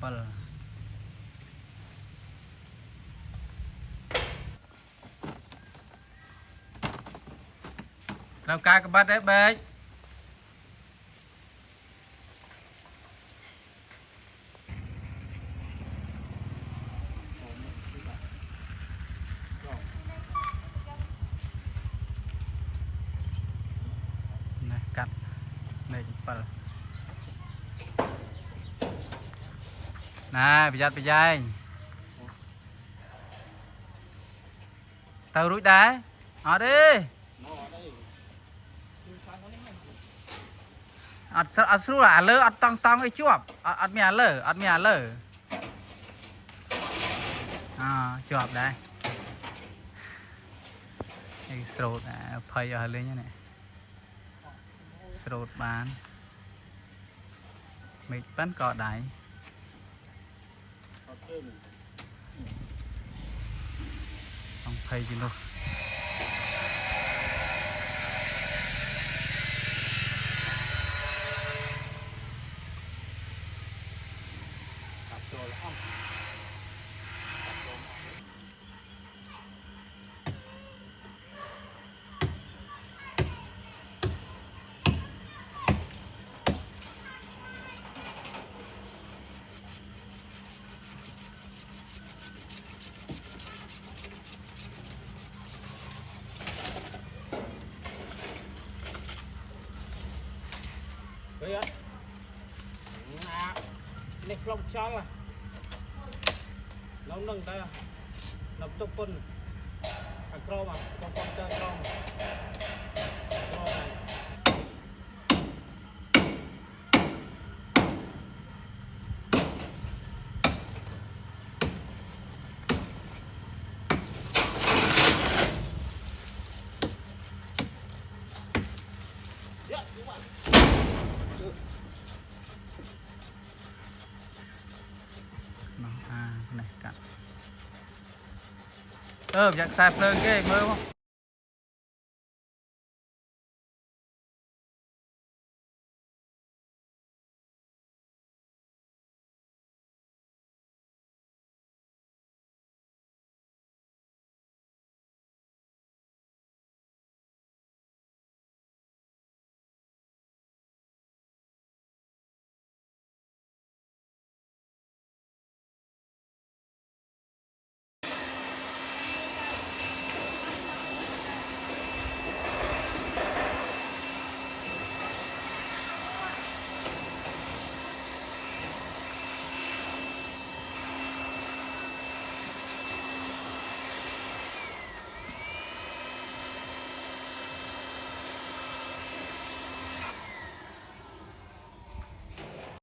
7 Đâu ca cái bát đấy bê này cắt này 7 nè bây giờ tao rút đá ở đi ăn sưu là lơ ăn tong tong ấy chuột ăn mì lơ chuột đây cái sốt phơi ở lên như này sốt bán mình bán cọ đáy không phơi gì luôn đấy á này không cho là nó nâng tay làm tốt phân cro mà con chơi cro này cắt giặc xài phơi cái mơ không